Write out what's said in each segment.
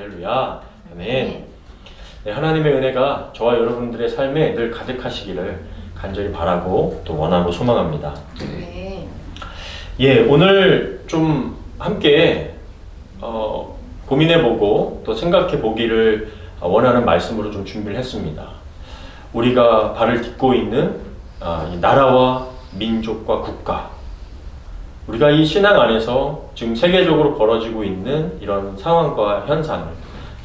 할렐루야. 아멘. 네, 하나님의 은혜가 저와 여러분들의 삶에 늘 가득하시기를 간절히 바라고 또 원하고 소망합니다. 네. 예, 오늘 좀 함께 고민해보고 또 생각해보기를 원하는 말씀으로 좀 준비를 했습니다. 우리가 발을 딛고 있는 이 나라와 민족과 국가, 우리가 이 신앙 안에서 지금 세계적으로 벌어지고 있는 이런 상황과 현상을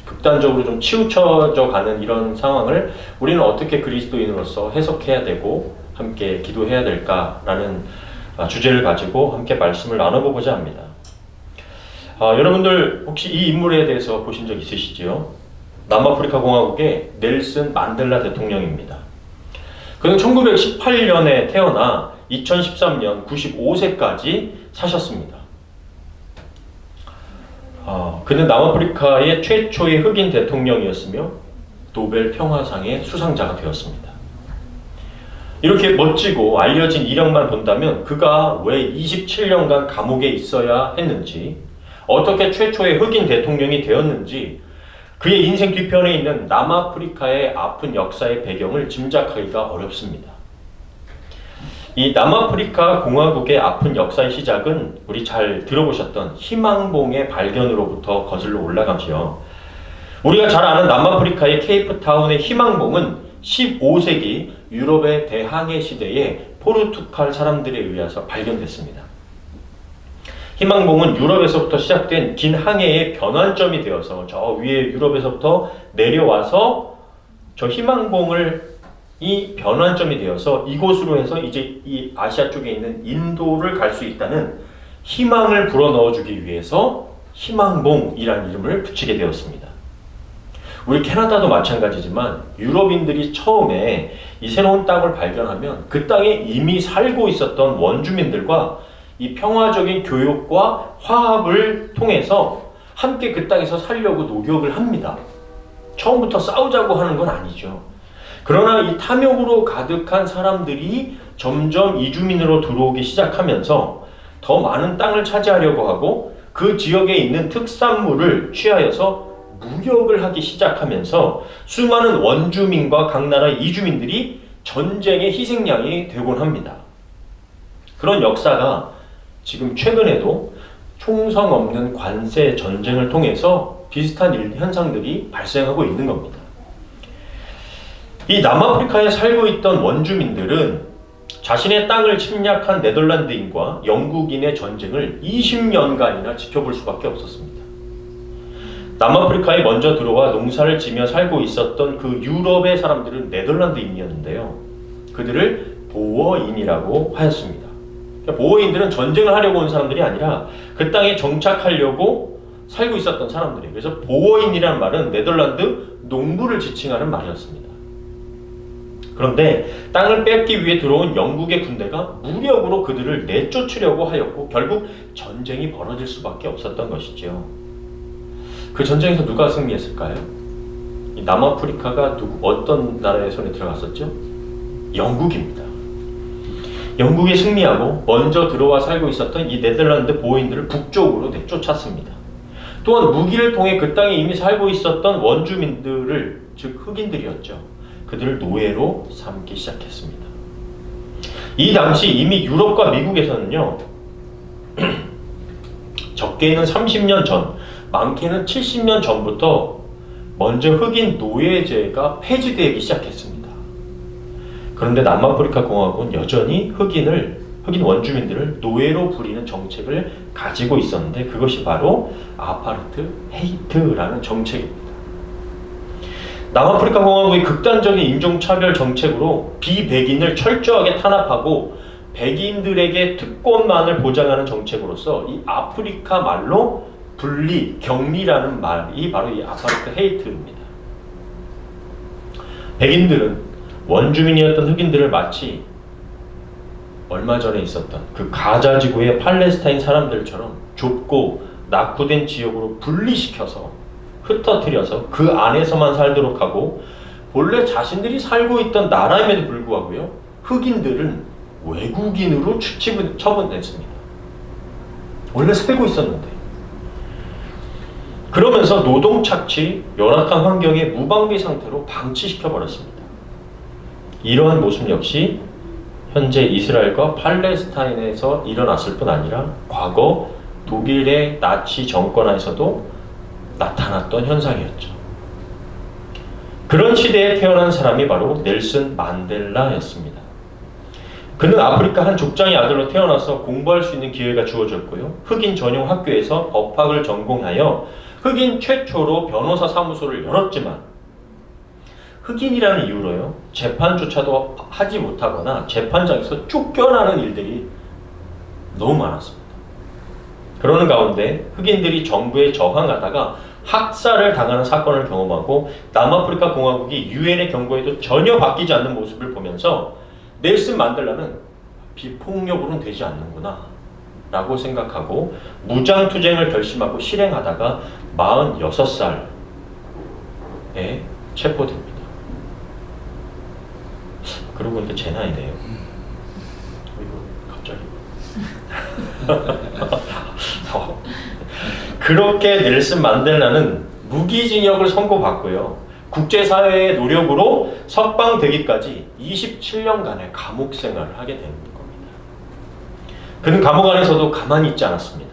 극단적으로 좀 치우쳐져 가는 이런 상황을 우리는 어떻게 그리스도인으로서 해석해야 되고 함께 기도해야 될까라는 주제를 가지고 함께 말씀을 나눠보고자 합니다. 여러분들 혹시 이 인물에 대해서 보신 적 있으시지요? 남아프리카 공화국의 넬슨 만델라 대통령입니다. 그는 1918년에 태어나 2013년 95세까지 사셨습니다. 그는 남아프리카의 최초의 흑인 대통령이었으며 노벨 평화상의 수상자가 되었습니다. 이렇게 멋지고 알려진 이력만 본다면 그가 왜 27년간 감옥에 있어야 했는지, 어떻게 최초의 흑인 대통령이 되었는지, 그의 인생 뒤편에 있는 남아프리카의 아픈 역사의 배경을 짐작하기가 어렵습니다. 이 남아프리카 공화국의 아픈 역사의 시작은 우리 잘 들어보셨던 희망봉의 발견으로부터 거슬러 올라가죠. 우리가 잘 아는 남아프리카의 케이프타운의 희망봉은 15세기 유럽의 대항해 시대에 포르투갈 사람들에 의해서 발견됐습니다. 희망봉은 유럽에서부터 시작된 긴 항해의 변환점이 되어서 저 위에 유럽에서부터 내려와서 저 희망봉을 이 변환점이 되어서 이곳으로 해서 이제 이 아시아 쪽에 있는 인도를 갈 수 있다는 희망을 불어넣어주기 위해서 희망봉이라는 이름을 붙이게 되었습니다. 우리 캐나다도 마찬가지지만 유럽인들이 처음에 이 새로운 땅을 발견하면 그 땅에 이미 살고 있었던 원주민들과 이 평화적인 교육과 화합을 통해서 함께 그 땅에서 살려고 노력을 합니다. 처음부터 싸우자고 하는 건 아니죠. 그러나 이 탐욕으로 가득한 사람들이 점점 이주민으로 들어오기 시작하면서 더 많은 땅을 차지하려고 하고 그 지역에 있는 특산물을 취하여서 무역을 하기 시작하면서 수많은 원주민과 각 나라의 이주민들이 전쟁의 희생양이 되곤 합니다. 그런 역사가 지금 최근에도 총성 없는 관세 전쟁을 통해서 비슷한 현상들이 발생하고 있는 겁니다. 이 남아프리카에 살고 있던 원주민들은 자신의 땅을 침략한 네덜란드인과 영국인의 전쟁을 20년간이나 지켜볼 수밖에 없었습니다. 남아프리카에 먼저 들어와 농사를 지며 살고 있었던 그 유럽의 사람들은 네덜란드인이었는데요. 그들을 보어인이라고 하였습니다. 보어인들은 전쟁을 하려고 온 사람들이 아니라 그 땅에 정착하려고 살고 있었던 사람들이에요. 그래서 보어인이라는 말은 네덜란드 농부를 지칭하는 말이었습니다. 그런데 땅을 뺏기 위해 들어온 영국의 군대가 무력으로 그들을 내쫓으려고 하였고 결국 전쟁이 벌어질 수밖에 없었던 것이죠. 그 전쟁에서 누가 승리했을까요? 이 남아프리카가 어떤 나라의 손에 들어갔었죠? 영국입니다. 영국이 승리하고 먼저 들어와 살고 있었던 이 네덜란드 보호인들을 북쪽으로 내쫓았습니다. 또한 무기를 통해 그 땅에 이미 살고 있었던 원주민들을, 즉 흑인들이었죠. 그들을 노예로 삼기 시작했습니다. 이 당시 이미 유럽과 미국에서는요, 적게는 30년 전, 많게는 70년 전부터 먼저 흑인 노예제가 폐지되기 시작했습니다. 그런데 남아프리카 공화국은 여전히 흑인 원주민들을 노예로 부리는 정책을 가지고 있었는데 그것이 바로 아파르트헤이트라는 정책입니다. 남아프리카 공화국의 극단적인 인종차별 정책으로 비백인을 철저하게 탄압하고 백인들에게 특권만을 보장하는 정책으로서 이 아프리카 말로 분리, 격리라는 말이 바로 이 아파르트헤이트입니다. 백인들은 원주민이었던 흑인들을 마치 얼마 전에 있었던 그 가자 지구의 팔레스타인 사람들처럼 좁고 낙후된 지역으로 분리시켜서 흩어뜨려서 그 안에서만 살도록 하고 본래 자신들이 살고 있던 나라임에도 불구하고요, 흑인들은 외국인으로 처분됐습니다. 원래 살고 있었는데 그러면서 노동 착취, 열악한 환경의 무방비 상태로 방치시켜 버렸습니다. 이러한 모습 역시 현재 이스라엘과 팔레스타인에서 일어났을 뿐 아니라 과거 독일의 나치 정권 하에서도 나타났던 현상이었죠. 그런 시대에 태어난 사람이 바로 넬슨 만델라였습니다. 그는 아프리카 한 족장의 아들로 태어나서 공부할 수 있는 기회가 주어졌고요. 흑인 전용 학교에서 법학을 전공하여 흑인 최초로 변호사 사무소를 열었지만 흑인이라는 이유로요, 재판조차도 하지 못하거나 재판장에서 쫓겨나는 일들이 너무 많았습니다. 그러는 가운데 흑인들이 정부에 저항하다가 학살을 당하는 사건을 경험하고 남아프리카 공화국이 유엔의 경고에도 전혀 바뀌지 않는 모습을 보면서 넬슨 만델라는 비폭력으로는 되지 않는구나 라고 생각하고 무장투쟁을 결심하고 실행하다가 46살에 체포됩니다. 그러고 보니까 제 나이네요. 갑자기 그렇게 넬슨 만델라는 무기징역을 선고받고요. 국제사회의 노력으로 석방되기까지 27년간의 감옥 생활을 하게 되는 겁니다. 그는 감옥 안에서도 가만히 있지 않았습니다.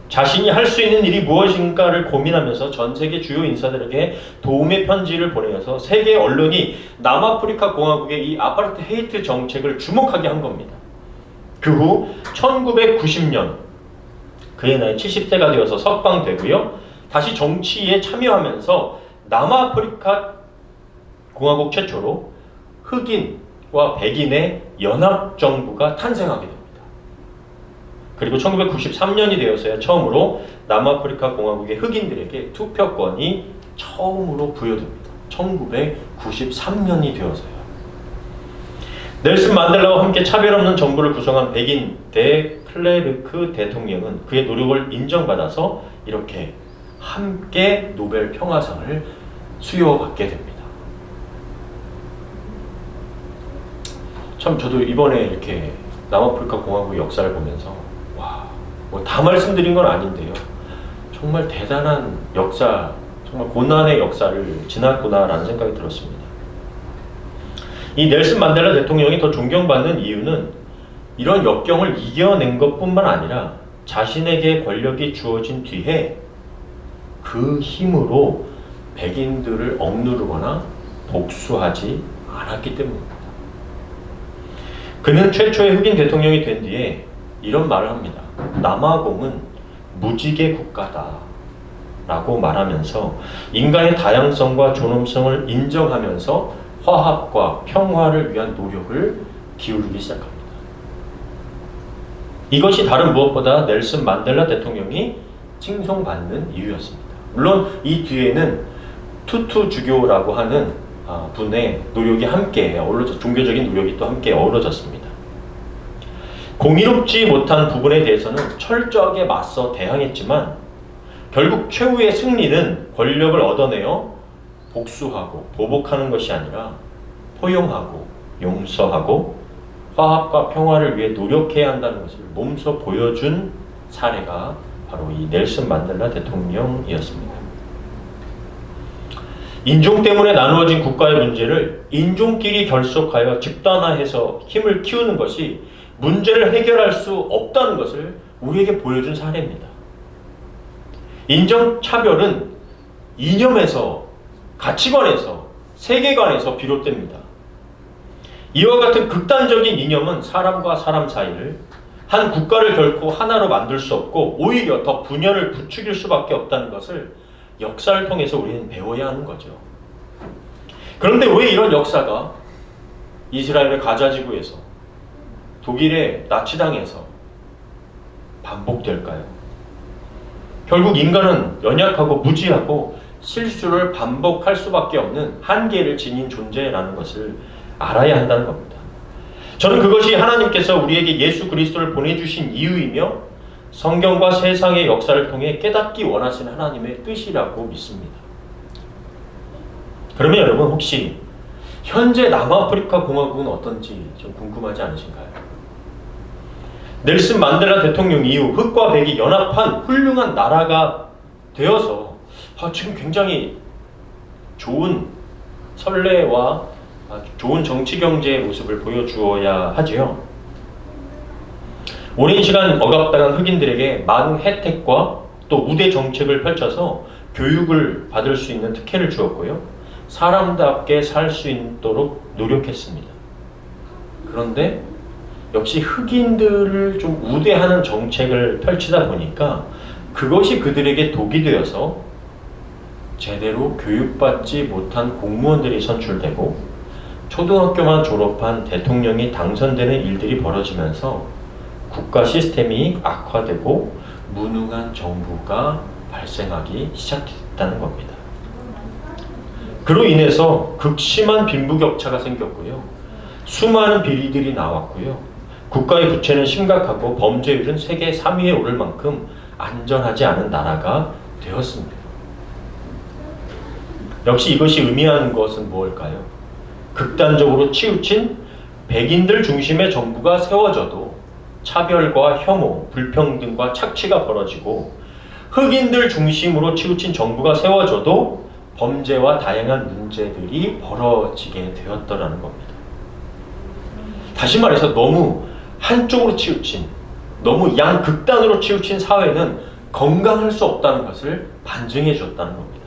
자신이 할 수 있는 일이 무엇인가를 고민하면서 전 세계 주요 인사들에게 도움의 편지를 보내서 세계 언론이 남아프리카 공화국의 이 아파르트헤이트 정책을 주목하게 한 겁니다. 그 후 1990년 그의 나이 70세가 되어서 석방되고요. 다시 정치에 참여하면서 남아프리카 공화국 최초로 흑인과 백인의 연합정부가 탄생하게 됩니다. 그리고 1993년이 되어서야 처음으로 남아프리카 공화국의 흑인들에게 투표권이 처음으로 부여됩니다. 1993년이 되어서요. 넬슨 만델라와 함께 차별 없는 정부를 구성한 백인 데클레르크 대통령은 그의 노력을 인정받아서 이렇게 함께 노벨 평화상을 수여받게 됩니다. 참 저도 이번에 이렇게 남아프리카 공화국 역사를 보면서 뭐 다 말씀드린 건 아닌데요. 정말 대단한 역사, 정말 고난의 역사를 지났구나라는 생각이 들었습니다. 이 넬슨 만델라 대통령이 더 존경받는 이유는 이런 역경을 이겨낸 것뿐만 아니라 자신에게 권력이 주어진 뒤에 그 힘으로 백인들을 억누르거나 복수하지 않았기 때문입니다. 그는 최초의 흑인 대통령이 된 뒤에 이런 말을 합니다. 남아공은 무지개 국가다 라고 말하면서 인간의 다양성과 존엄성을 인정하면서 화합과 평화를 위한 노력을 기울이기 시작합니다. 이것이 다른 무엇보다 넬슨 만델라 대통령이 칭송받는 이유였습니다. 물론 이 뒤에는 투투 주교라고 하는 분의 노력이 함께 종교적인 노력이 또 함께 어우러졌습니다. 공의롭지 못한 부분에 대해서는 철저하게 맞서 대항했지만 결국 최후의 승리는 권력을 얻어내어 복수하고 보복하는 것이 아니라 포용하고 용서하고 화합과 평화를 위해 노력해야 한다는 것을 몸소 보여준 사례가 바로 이 넬슨 만델라 대통령이었습니다. 인종 때문에 나누어진 국가의 문제를 인종끼리 결속하여 집단화해서 힘을 키우는 것이 문제를 해결할 수 없다는 것을 우리에게 보여준 사례입니다. 인종차별은 이념에서, 가치관에서, 세계관에서 비롯됩니다. 이와 같은 극단적인 이념은 사람과 사람 사이를, 한 국가를 결코 하나로 만들 수 없고 오히려 더 분열을 부추길 수밖에 없다는 것을 역사를 통해서 우리는 배워야 하는 거죠. 그런데 왜 이런 역사가 이스라엘의 가자지구에서, 독일의 나치당에서 반복될까요? 결국 인간은 연약하고 무지하고 실수를 반복할 수밖에 없는 한계를 지닌 존재라는 것을 알아야 한다는 겁니다. 저는 그것이 하나님께서 우리에게 예수 그리스도를 보내주신 이유이며 성경과 세상의 역사를 통해 깨닫기 원하시는 하나님의 뜻이라고 믿습니다. 그러면 여러분 혹시 현재 남아프리카 공화국은 어떤지 좀 궁금하지 않으신가요? 넬슨 만델라 대통령 이후 흑과 백이 연합한 훌륭한 나라가 되어서 지금 굉장히 좋은 선례와 좋은 정치 경제의 모습을 보여주어야 하지요. 오랜 시간 억압당한 흑인들에게 많은 혜택과 또 우대 정책을 펼쳐서 교육을 받을 수 있는 특혜를 주었고요. 사람답게 살 수 있도록 노력했습니다. 그런데 역시 흑인들을 좀 우대하는 정책을 펼치다 보니까 그것이 그들에게 독이 되어서 제대로 교육받지 못한 공무원들이 선출되고 초등학교만 졸업한 대통령이 당선되는 일들이 벌어지면서 국가 시스템이 악화되고 무능한 정부가 발생하기 시작했다는 겁니다. 그로 인해서 극심한 빈부격차가 생겼고요. 수많은 비리들이 나왔고요. 국가의 부채는 심각하고 범죄율은 세계 3위에 오를 만큼 안전하지 않은 나라가 되었습니다. 역시 이것이 의미하는 것은 무엇일까요? 극단적으로 치우친 백인들 중심의 정부가 세워져도 차별과 혐오, 불평등과 착취가 벌어지고 흑인들 중심으로 치우친 정부가 세워져도 범죄와 다양한 문제들이 벌어지게 되었더라는 겁니다. 다시 말해서 너무 한쪽으로 치우친, 너무 양극단으로 치우친 사회는 건강할 수 없다는 것을 반증해 줬다는 겁니다.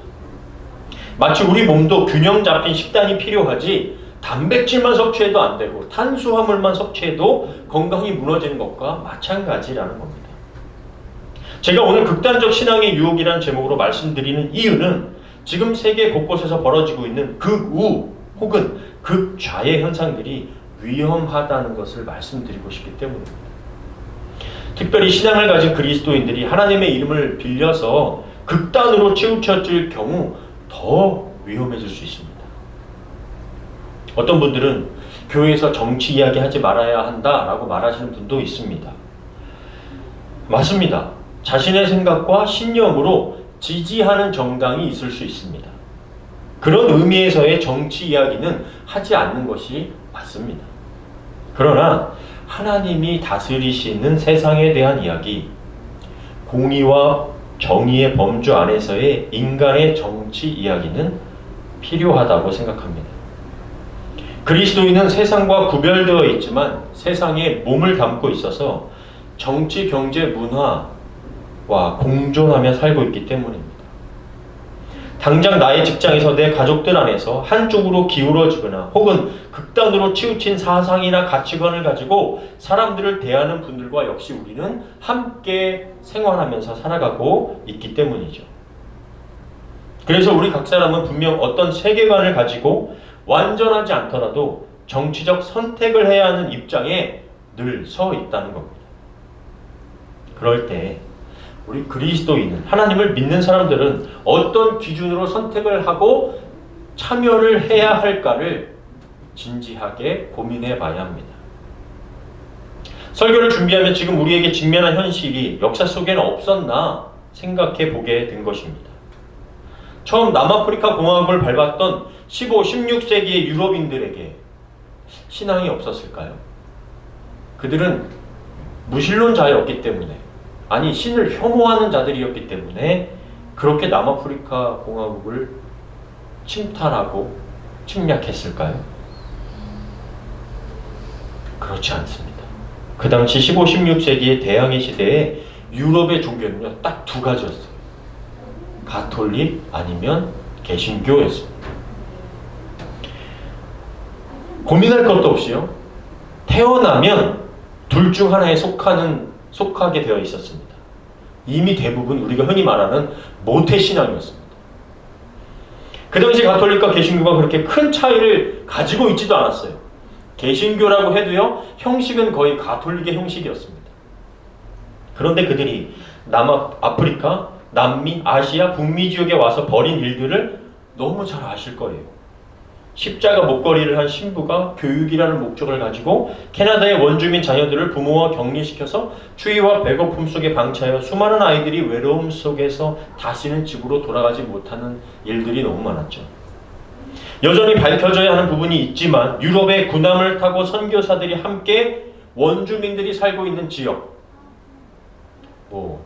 마치 우리 몸도 균형 잡힌 식단이 필요하지 단백질만 섭취해도 안 되고 탄수화물만 섭취해도 건강이 무너지는 것과 마찬가지라는 겁니다. 제가 오늘 극단적 신앙의 유혹이라는 제목으로 말씀드리는 이유는 지금 세계 곳곳에서 벌어지고 있는 극우 혹은 극좌의 현상들이 위험하다는 것을 말씀드리고 싶기 때문입니다. 특별히 신앙을 가진 그리스도인들이 하나님의 이름을 빌려서 극단으로 치우쳐질 경우 더 위험해질 수 있습니다. 어떤 분들은 교회에서 정치 이야기 하지 말아야 한다라고 말하시는 분도 있습니다. 맞습니다. 자신의 생각과 신념으로 지지하는 정당이 있을 수 있습니다. 그런 의미에서의 정치 이야기는 하지 않는 것이 맞습니다. 그러나 하나님이 다스리시는 세상에 대한 이야기, 공의와 정의의 범주 안에서의 인간의 정치 이야기는 필요하다고 생각합니다. 그리스도인은 세상과 구별되어 있지만 세상에 몸을 담고 있어서 정치, 경제, 문화와 공존하며 살고 있기 때문입니다. 당장 나의 직장에서 내 가족들 안에서 한쪽으로 기울어지거나 혹은 극단으로 치우친 사상이나 가치관을 가지고 사람들을 대하는 분들과 역시 우리는 함께 생활하면서 살아가고 있기 때문이죠. 그래서 우리 각 사람은 분명 어떤 세계관을 가지고 완전하지 않더라도 정치적 선택을 해야 하는 입장에 늘 서 있다는 겁니다. 그럴 때 우리 그리스도인은, 하나님을 믿는 사람들은 어떤 기준으로 선택을 하고 참여를 해야 할까를 진지하게 고민해 봐야 합니다. 설교를 준비하며 지금 우리에게 직면한 현실이 역사 속에는 없었나 생각해 보게 된 것입니다. 처음 남아프리카 공화국을 밟았던 15, 16세기의 유럽인들에게 신앙이 없었을까요? 그들은 무신론자였기 때문에, 아니 신을 혐오하는 자들이었기 때문에 그렇게 남아프리카 공화국을 침탈하고 침략했을까요? 그렇지 않습니다. 그 당시 15, 16세기의 대항해 시대에 유럽의 종교는요 딱 두 가지였어요. 가톨릭 아니면 개신교였습니다. 고민할 것도 없이요, 태어나면 둘 중 하나에 속하게 되어 있었습니다. 이미 대부분 우리가 흔히 말하는 모태신앙이었습니다. 그 당시 가톨릭과 개신교가 그렇게 큰 차이를 가지고 있지도 않았어요. 개신교라고 해도요 형식은 거의 가톨릭의 형식이었습니다. 그런데 그들이 남아프리카, 남미, 아시아, 북미 지역에 와서 벌인 일들을 너무 잘 아실 거예요. 십자가 목걸이를 한 신부가 교육이라는 목적을 가지고 캐나다의 원주민 자녀들을 부모와 격리시켜서 추위와 배고픔 속에 방치하여 수많은 아이들이 외로움 속에서 다시는 집으로 돌아가지 못하는 일들이 너무 많았죠. 여전히 밝혀져야 하는 부분이 있지만 유럽의 군함을 타고 선교사들이 함께 원주민들이 살고 있는 지역,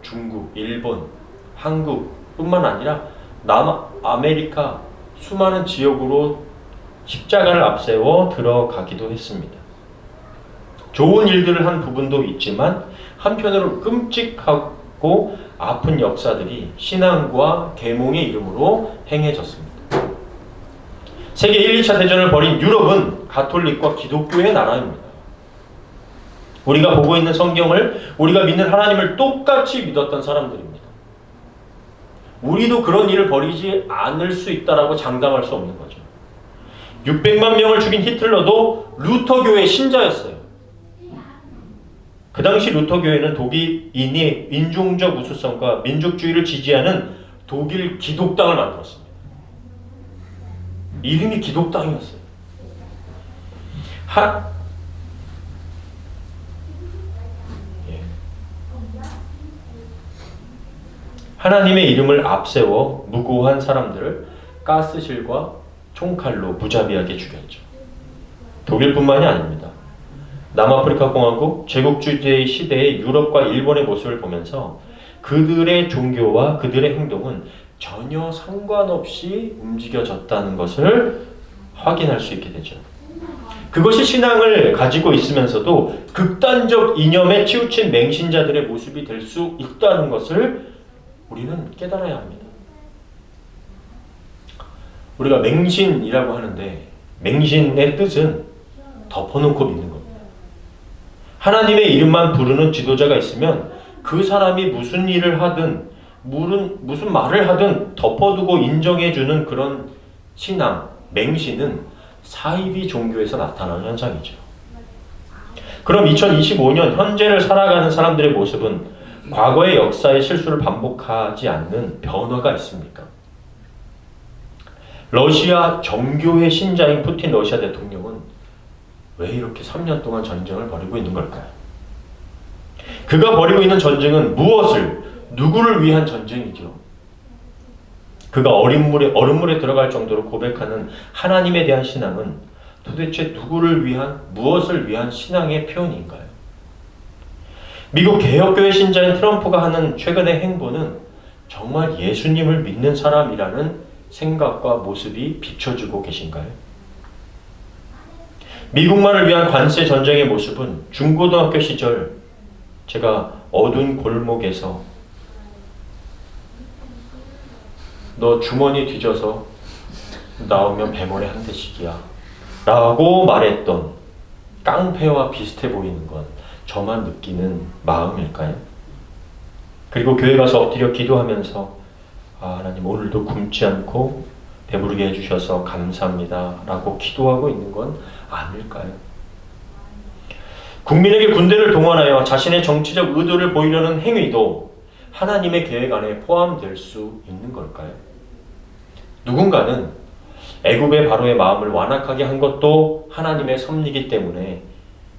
중국, 일본, 한국뿐만 아니라 남아메리카 수많은 지역으로 십자가를 앞세워 들어가기도 했습니다. 좋은 일들을 한 부분도 있지만 한편으로 끔찍하고 아픈 역사들이 신앙과 계몽의 이름으로 행해졌습니다. 세계 1, 2차 대전을 벌인 유럽은 가톨릭과 기독교의 나라입니다. 우리가 보고 있는 성경을, 우리가 믿는 하나님을 똑같이 믿었던 사람들입니다. 우리도 그런 일을 벌이지 않을 수 있다라고 장담할 수 없는 거죠. 600만 명을 죽인 히틀러도 루터교의 신자였어요. 그 당시 루터교회는 독일인이 인종적 우수성과 민족주의를 지지하는 독일 기독당을 만들었습니다. 이름이 기독당이었어요. 하나님의 이름을 앞세워 무고한 사람들을 가스실과 총칼로 무자비하게 죽였죠. 독일뿐만이 아닙니다. 남아프리카 공화국 제국주의 시대의 유럽과 일본의 모습을 보면서 그들의 종교와 그들의 행동은 전혀 상관없이 움직여졌다는 것을 확인할 수 있게 되죠. 그것이 신앙을 가지고 있으면서도 극단적 이념에 치우친 맹신자들의 모습이 될 수 있다는 것을 우리는 깨달아야 합니다. 우리가 맹신이라고 하는데 맹신의 뜻은 덮어놓고 믿는 겁니다. 하나님의 이름만 부르는 지도자가 있으면 그 사람이 무슨 일을 하든 무슨 말을 하든 덮어두고 인정해주는 그런 신앙, 맹신은 사이비 종교에서 나타나는 현상이죠. 그럼 2025년 현재를 살아가는 사람들의 모습은 과거의 역사의 실수를 반복하지 않는 변화가 있습니까? 러시아 정교회 신자인 푸틴 러시아 대통령은 왜 이렇게 3년 동안 전쟁을 벌이고 있는 걸까요? 그가 벌이고 있는 전쟁은 무엇을, 누구를 위한 전쟁이죠? 그가 얼음물에 들어갈 정도로 고백하는 하나님에 대한 신앙은 도대체 누구를 위한, 무엇을 위한 신앙의 표현인가요? 미국 개혁교회 신자인 트럼프가 하는 최근의 행보는 정말 예수님을 믿는 사람이라는 생각과 모습이 비춰주고 계신가요? 미국만을 위한 관세 전쟁의 모습은 중고등학교 시절 제가 어두운 골목에서 너 주머니 뒤져서 나오면 배머리 한 대씩이야 라고 말했던 깡패와 비슷해 보이는 건 저만 느끼는 마음일까요? 그리고 교회 가서 엎드려 기도하면서 하나님 오늘도 굶지 않고 배부르게 해주셔서 감사합니다 라고 기도하고 있는 건 아닐까요? 국민에게 군대를 동원하여 자신의 정치적 의도를 보이려는 행위도 하나님의 계획 안에 포함될 수 있는 걸까요? 누군가는 애굽의 바로의 마음을 완악하게 한 것도 하나님의 섭리이기 때문에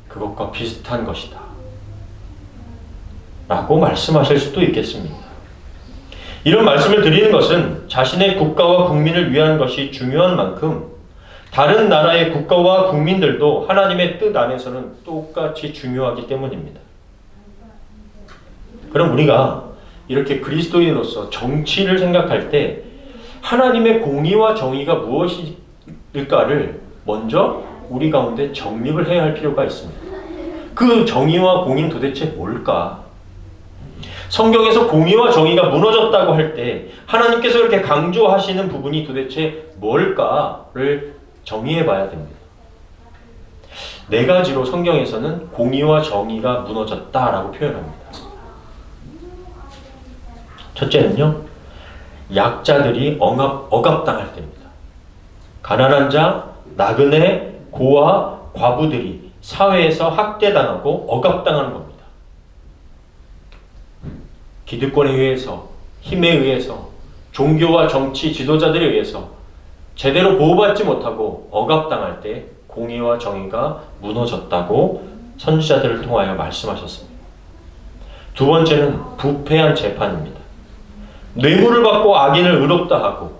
그것과 비슷한 것이다 라고 말씀하실 수도 있겠습니다. 이런 말씀을 드리는 것은 자신의 국가와 국민을 위한 것이 중요한 만큼 다른 나라의 국가와 국민들도 하나님의 뜻 안에서는 똑같이 중요하기 때문입니다. 그럼 우리가 이렇게 그리스도인으로서 정치를 생각할 때 하나님의 공의와 정의가 무엇일까를 먼저 우리 가운데 정립을 해야 할 필요가 있습니다. 그 정의와 공의는 도대체 뭘까? 성경에서 공의와 정의가 무너졌다고 할 때 하나님께서 이렇게 강조하시는 부분이 도대체 뭘까를 정의해 봐야 됩니다. 네 가지로 성경에서는 공의와 정의가 무너졌다라고 표현합니다. 첫째는요, 약자들이 억압당할 때입니다. 가난한 자, 나그네, 고아, 과부들이 사회에서 학대당하고 억압당하는 겁니다. 기득권에 의해서, 힘에 의해서, 종교와 정치 지도자들에 의해서 제대로 보호받지 못하고 억압당할 때 공의와 정의가 무너졌다고 선지자들을 통하여 말씀하셨습니다. 두 번째는 부패한 재판입니다. 뇌물을 받고 악인을 의롭다 하고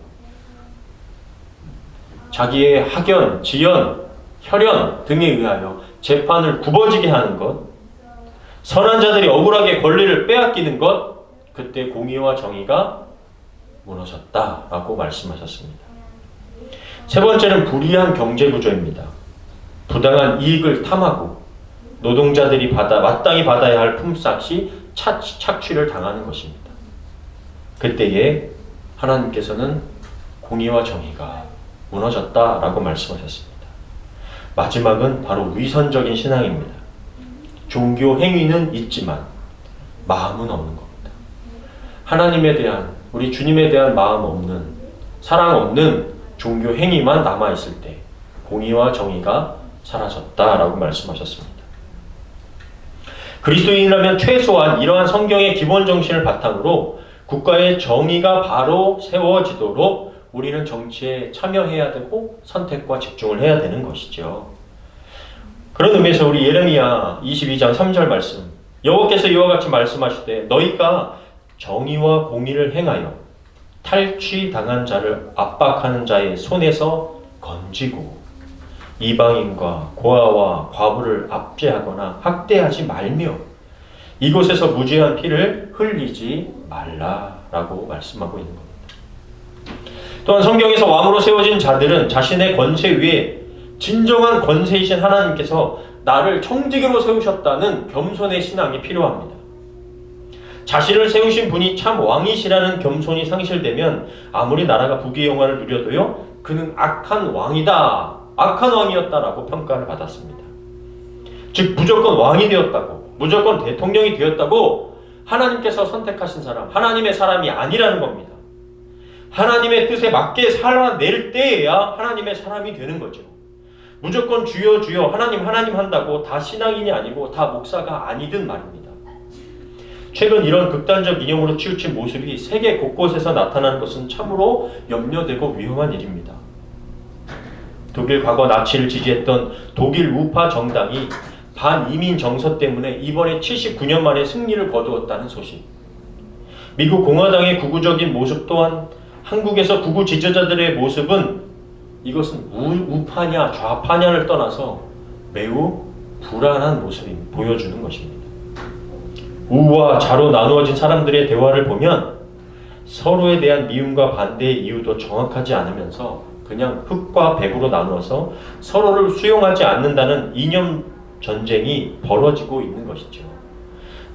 자기의 학연, 지연, 혈연 등에 의하여 재판을 굽어지게 하는 것, 선한 자들이 억울하게 권리를 빼앗기는 것, 그때 공의와 정의가 무너졌다라고 말씀하셨습니다. 세 번째는 불이한 경제 구조입니다. 부당한 이익을 탐하고 노동자들이 마땅히 받아야 할 품삯이 착취를 당하는 것입니다. 그때에 하나님께서는 공의와 정의가 무너졌다라고 말씀하셨습니다. 마지막은 바로 위선적인 신앙입니다. 종교 행위는 있지만 마음은 없는 겁니다. 하나님에 대한, 우리 주님에 대한 마음 없는, 사랑 없는 종교 행위만 남아있을 때 공의와 정의가 사라졌다라고 말씀하셨습니다. 그리스도인이라면 최소한 이러한 성경의 기본 정신을 바탕으로 국가의 정의가 바로 세워지도록 우리는 정치에 참여해야 되고 선택과 집중을 해야 되는 것이죠. 그런 의미에서 우리 예레미야 22장 3절 말씀, 여호와께서 이와 같이 말씀하시되 너희가 정의와 공의를 행하여 탈취당한 자를 압박하는 자의 손에서 건지고 이방인과 고아와 과부를 압제하거나 학대하지 말며 이곳에서 무죄한 피를 흘리지 말라라고 말씀하고 있는 겁니다. 또한 성경에서 왕으로 세워진 자들은 자신의 권세 위에 진정한 권세이신 하나님께서 나를 청지기로 세우셨다는 겸손의 신앙이 필요합니다. 자신을 세우신 분이 참 왕이시라는 겸손이 상실되면 아무리 나라가 부귀의 영화를 누려도요, 그는 악한 왕이다, 악한 왕이었다라고 평가를 받았습니다. 즉 무조건 왕이 되었다고, 무조건 대통령이 되었다고 하나님께서 선택하신 사람, 하나님의 사람이 아니라는 겁니다. 하나님의 뜻에 맞게 살아낼 때에야 하나님의 사람이 되는 거죠. 무조건 주여 주여 하나님 한다고 다 신앙인이 아니고 다 목사가 아니든 말입니다. 최근 이런 극단적 이념으로 치우친 모습이 세계 곳곳에서 나타나는 것은 참으로 염려되고 위험한 일입니다. 독일 과거 나치를 지지했던 독일 우파 정당이 반이민 정서 때문에 이번에 79년 만에 승리를 거두었다는 소식. 미국 공화당의 극우적인 모습 또한 한국에서 극우 지지자들의 모습은 이것은 우파냐 좌파냐를 떠나서 매우 불안한 모습을 보여주는 것입니다. 우와 좌로 나누어진 사람들의 대화를 보면 서로에 대한 미움과 반대의 이유도 정확하지 않으면서 그냥 흙과 백으로 나누어서 서로를 수용하지 않는다는 이념 전쟁이 벌어지고 있는 것이죠.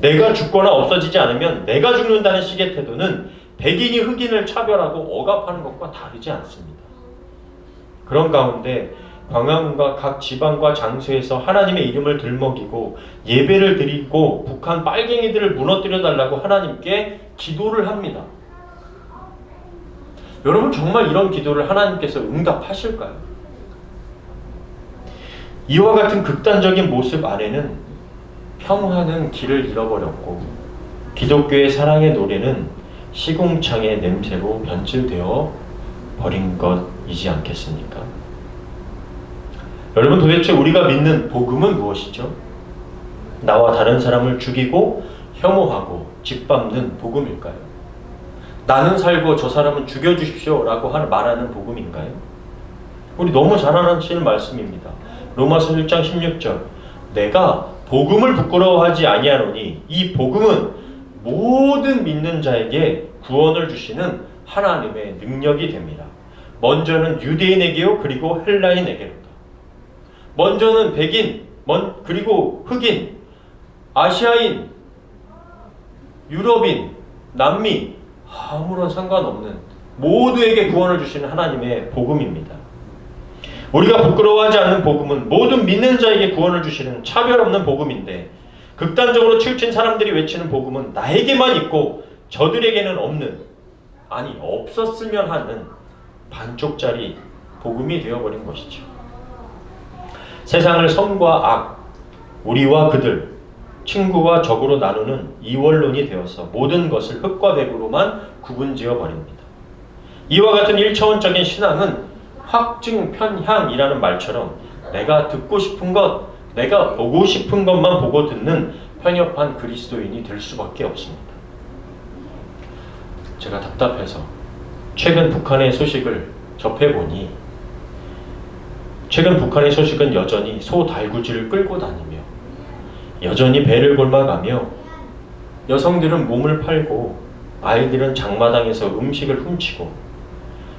내가 죽거나 없어지지 않으면 내가 죽는다는 식의 태도는 백인이 흑인을 차별하고 억압하는 것과 다르지 않습니다. 그런 가운데 광화문과 각 지방과 장소에서 하나님의 이름을 들먹이고 예배를 드리고 북한 빨갱이들을 무너뜨려 달라고 하나님께 기도를 합니다. 여러분 정말 이런 기도를 하나님께서 응답하실까요? 이와 같은 극단적인 모습 안에는 평화는 길을 잃어버렸고 기독교의 사랑의 노래는 시궁창의 냄새로 변질되어 버린 것이지 않겠습니까? 여러분 도대체 우리가 믿는 복음은 무엇이죠? 나와 다른 사람을 죽이고 혐오하고 짓밟는 복음일까요? 나는 살고 저 사람은 죽여주십시오 라고 말하는 복음인가요? 우리 너무 잘 아시는 말씀입니다. 로마서 1장 16절 내가 복음을 부끄러워하지 아니하노니 이 복음은 모든 믿는 자에게 구원을 주시는 하나님의 능력이 됩니다. 먼저는 유대인에게요 그리고 헬라인에게로다. 먼저는 백인, 그리고 흑인, 아시아인, 유럽인, 남미 아무런 상관없는 모두에게 구원을 주시는 하나님의 복음입니다. 우리가 부끄러워하지 않는 복음은 모든 믿는 자에게 구원을 주시는 차별 없는 복음인데 극단적으로 치우친 사람들이 외치는 복음은 나에게만 있고 저들에게는 없는, 아니 없었으면 하는 반쪽짜리 복음이 되어버린 것이죠. 세상을 선과 악, 우리와 그들, 친구와 적으로 나누는 이원론이 되어서 모든 것을 흙과 백으로만 구분지어 버립니다. 이와 같은 1차원적인 신앙은 확증 편향이라는 말처럼 내가 듣고 싶은 것, 내가 보고 싶은 것만 보고 듣는 편협한 그리스도인이 될 수밖에 없습니다. 제가 답답해서 최근 북한의 소식을 접해보니 최근 북한의 소식은 여전히 소 달구지를 끌고 다니며 여전히 배를 골마가며 여성들은 몸을 팔고 아이들은 장마당에서 음식을 훔치고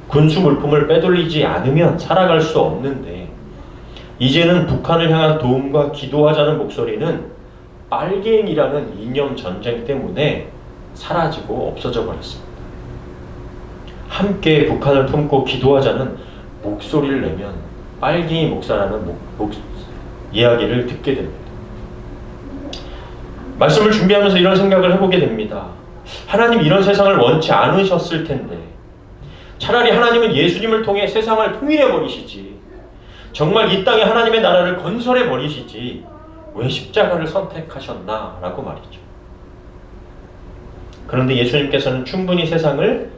군수 물품을 빼돌리지 않으면 살아갈 수 없는데 이제는 북한을 향한 도움과 기도하자는 목소리는 빨갱이라는 이념 전쟁 때문에 사라지고 없어져 버렸습니다. 함께 북한을 품고 기도하자는 목소리를 내면 빨갱이 목사라는 이야기를 듣게 됩니다. 말씀을 준비하면서 이런 생각을 해보게 됩니다. 하나님 이런 세상을 원치 않으셨을 텐데 차라리 하나님은 예수님을 통해 세상을 통일해 버리시지, 정말 이 땅에 하나님의 나라를 건설해 버리시지 왜 십자가를 선택하셨나 라고 말이죠. 그런데 예수님께서는 충분히 세상을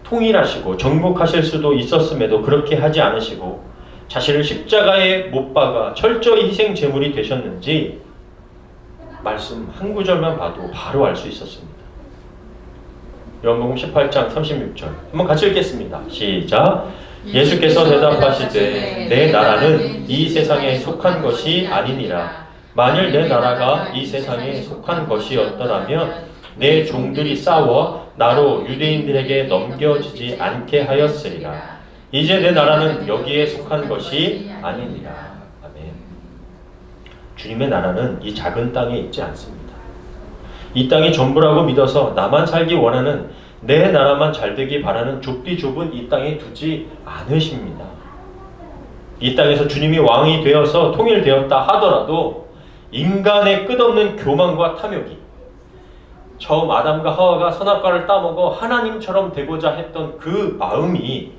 통일하시고 정복하실 수도 있었음에도 그렇게 하지 않으시고 자신을 십자가에 못 박아 철저히 희생 제물이 되셨는지 말씀 한 구절만 봐도 바로 알 수 있었습니다. 요한복음 18장 36절 한번 같이 읽겠습니다. 시작. 예수께서 대답하시되 내 나라는 이 세상에 속한 것이 아니니라. 만일 내 나라가 이 세상에 속한 것이었더라면 내 종들이 싸워 나로 유대인들에게 넘겨지지 않게 하였으리라. 이제 내 나라는 여기에 속한 것이 아니니라. 아멘. 주님의 나라는 이 작은 땅에 있지 않습니다. 이 땅이 전부라고 믿어서 나만 살기 원하는, 내 나라만 잘되기 바라는 좁디 좁은 이 땅에 두지 않으십니다. 이 땅에서 주님이 왕이 되어서 통일되었다 하더라도 인간의 끝없는 교만과 탐욕이, 처음 아담과 하와가 선악과를 따먹어 하나님처럼 되고자 했던 그 마음이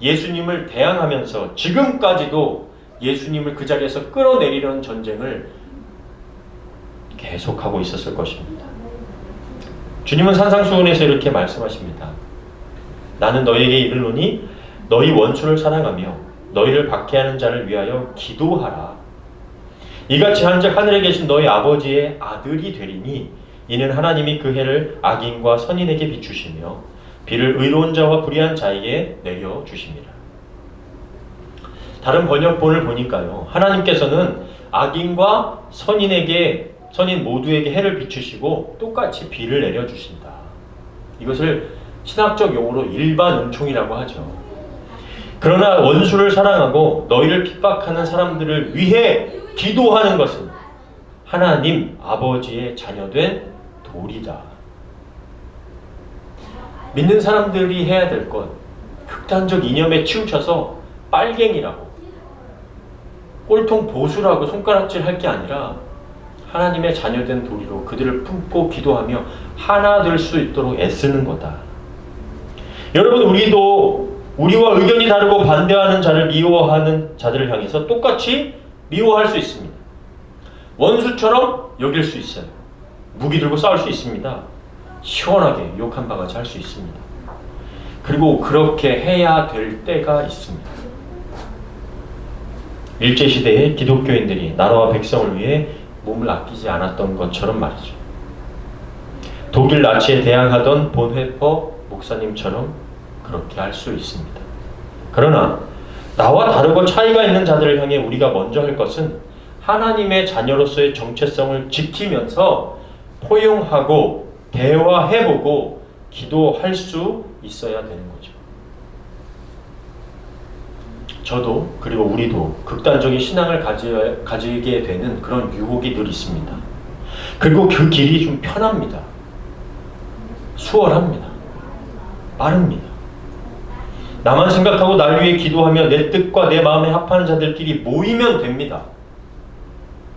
예수님을 대항하면서 지금까지도 예수님을 그 자리에서 끌어내리려는 전쟁을 계속하고 있었을 것입니다. 주님은 산상수훈에서 이렇게 말씀하십니다. 나는 너희에게 이르노니 너희 원수를 사랑하며 너희를 박해하는 자를 위하여 기도하라. 이같이 한즉 하늘에 계신 너희 아버지의 아들이 되리니 이는 하나님이 그 해를 악인과 선인에게 비추시며 비를 의로운 자와 불의한 자에게 내려주심이라. 다른 번역본을 보니까요, 하나님께서는 악인과 선인 모두에게 해를 비추시고 똑같이 비를 내려주신다. 이것을 신학적 용어로 일반 은총이라고 하죠. 그러나 원수를 사랑하고 너희를 핍박하는 사람들을 위해 기도하는 것은 하나님 아버지의 자녀된 도리다. 믿는 사람들이 해야 될 것, 극단적 이념에 치우쳐서 빨갱이라고, 꼴통 보수라고 손가락질 할 게 아니라 하나님의 자녀된 도리로 그들을 품고 기도하며 하나 될 수 있도록 애쓰는 거다. 여러분, 우리도 우리와 의견이 다르고 반대하는 자를 미워하는 자들을 향해서 똑같이 미워할 수 있습니다. 원수처럼 여길 수 있어요. 무기 들고 싸울 수 있습니다. 시원하게 욕 한 바가지 할 수 있습니다. 그리고 그렇게 해야 될 때가 있습니다. 일제시대의 기독교인들이 나라와 백성을 위해 몸을 아끼지 않았던 것처럼 말이죠. 독일 나치에 대항하던 본회퍼 목사님처럼 그렇게 할 수 있습니다. 그러나 나와 다르고 차이가 있는 자들을 향해 우리가 먼저 할 것은 하나님의 자녀로서의 정체성을 지키면서 포용하고 대화해보고 기도할 수 있어야 되는 거죠. 저도 그리고 우리도 극단적인 신앙을 가지게 되는 그런 유혹이 늘 있습니다. 그리고 그 길이 좀 편합니다. 수월합니다. 빠릅니다. 나만 생각하고 날 위해 기도하며 내 뜻과 내 마음에 합하는 자들끼리 모이면 됩니다.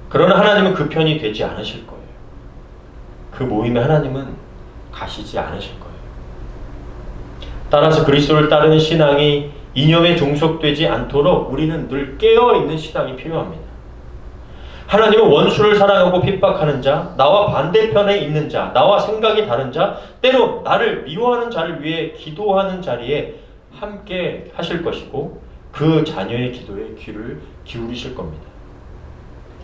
그러나 하나님은 그 편이 되지 않으실 거예요. 그 모임에 하나님은 가시지 않으실 거예요. 따라서 그리스도를 따르는 신앙이 이념에 종속되지 않도록 우리는 늘 깨어있는 신앙이 필요합니다. 하나님은 원수를 사랑하고 핍박하는 자, 나와 반대편에 있는 자, 나와 생각이 다른 자, 때로 나를 미워하는 자를 위해 기도하는 자리에 함께 하실 것이고 그 자녀의 기도에 귀를 기울이실 겁니다.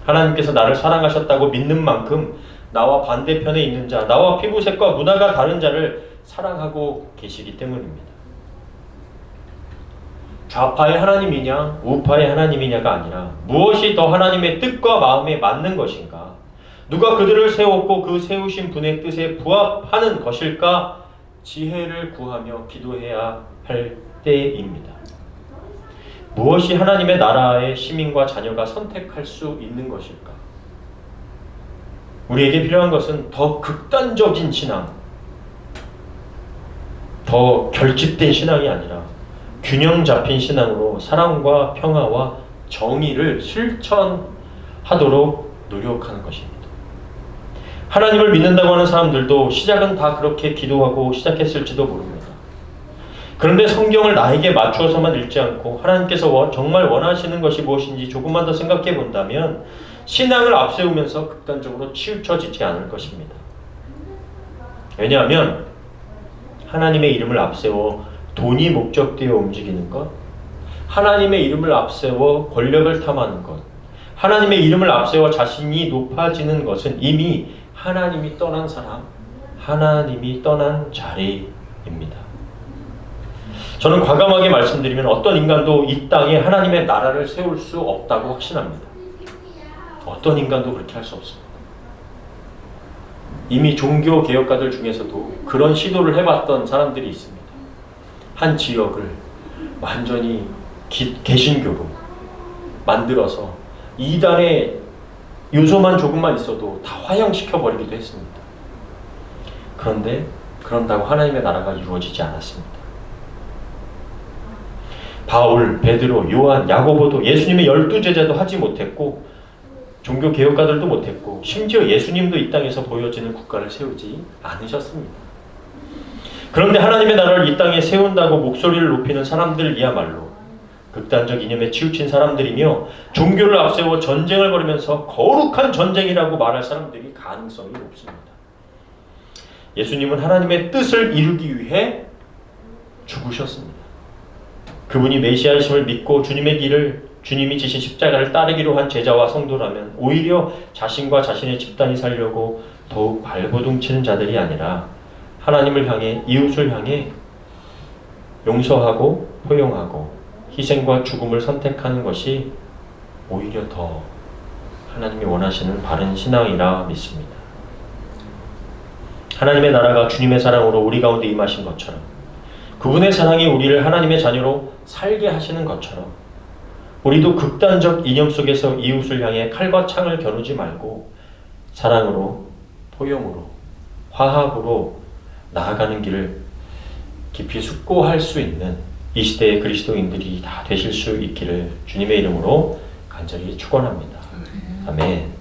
하나님께서 나를 사랑하셨다고 믿는 만큼 나와 반대편에 있는 자, 나와 피부색과 문화가 다른 자를 사랑하고 계시기 때문입니다. 좌파의 하나님이냐 우파의 하나님이냐가 아니라 무엇이 더 하나님의 뜻과 마음에 맞는 것인가, 누가 그들을 세웠고 그 세우신 분의 뜻에 부합하는 것일까 지혜를 구하며 기도해야 할 때입니다. 무엇이 하나님의 나라의 시민과 자녀가 선택할 수 있는 것일까? 우리에게 필요한 것은 더 극단적인 신앙, 더 결집된 신앙이 아니라 균형 잡힌 신앙으로 사랑과 평화와 정의를 실천하도록 노력하는 것입니다. 하나님을 믿는다고 하는 사람들도 시작은 다 그렇게 기도하고 시작했을지도 모릅니다. 그런데 성경을 나에게 맞추어서만 읽지 않고 하나님께서 정말 원하시는 것이 무엇인지 조금만 더 생각해 본다면 신앙을 앞세우면서 극단적으로 치우쳐지지 않을 것입니다. 왜냐하면 하나님의 이름을 앞세워 돈이 목적되어 움직이는 것, 하나님의 이름을 앞세워 권력을 탐하는 것, 하나님의 이름을 앞세워 자신이 높아지는 것은 이미 하나님이 떠난 사람, 하나님이 떠난 자리입니다. 저는 과감하게 말씀드리면 어떤 인간도 이 땅에 하나님의 나라를 세울 수 없다고 확신합니다. 어떤 인간도 그렇게 할 수 없습니다. 이미 종교 개혁가들 중에서도 그런 시도를 해봤던 사람들이 있습니다. 한 지역을 완전히 개신교로 만들어서 이단의 요소만 조금만 있어도 다 화형시켜버리기도 했습니다. 그런데 그런다고 하나님의 나라가 이루어지지 않았습니다. 바울, 베드로, 요한, 야고보도 예수님의 12제자도 하지 못했고 종교 개혁가들도 못했고 심지어 예수님도 이 땅에서 보여지는 국가를 세우지 않으셨습니다. 그런데 하나님의 나라를 이 땅에 세운다고 목소리를 높이는 사람들이야말로 극단적 이념에 치우친 사람들이며 종교를 앞세워 전쟁을 벌이면서 거룩한 전쟁이라고 말할 사람들이 가능성이 높습니다. 예수님은 하나님의 뜻을 이루기 위해 죽으셨습니다. 그분이 메시아이심을 믿고 주님의 길을, 주님이 지신 십자가를 따르기로 한 제자와 성도라면 오히려 자신과 자신의 집단이 살려고 더욱 발버둥치는 자들이 아니라 하나님을 향해, 이웃을 향해 용서하고 포용하고 희생과 죽음을 선택하는 것이 오히려 더 하나님이 원하시는 바른 신앙이라 믿습니다. 하나님의 나라가 주님의 사랑으로 우리 가운데 임하신 것처럼, 그분의 사랑이 우리를 하나님의 자녀로 살게 하시는 것처럼 우리도 극단적 이념 속에서 이웃을 향해 칼과 창을 겨누지 말고 사랑으로, 포용으로, 화합으로 나아가는 길을 깊이 숙고할 수 있는 이 시대의 그리스도인들이 다 되실 수 있기를 주님의 이름으로 간절히 축원합니다. 아멘.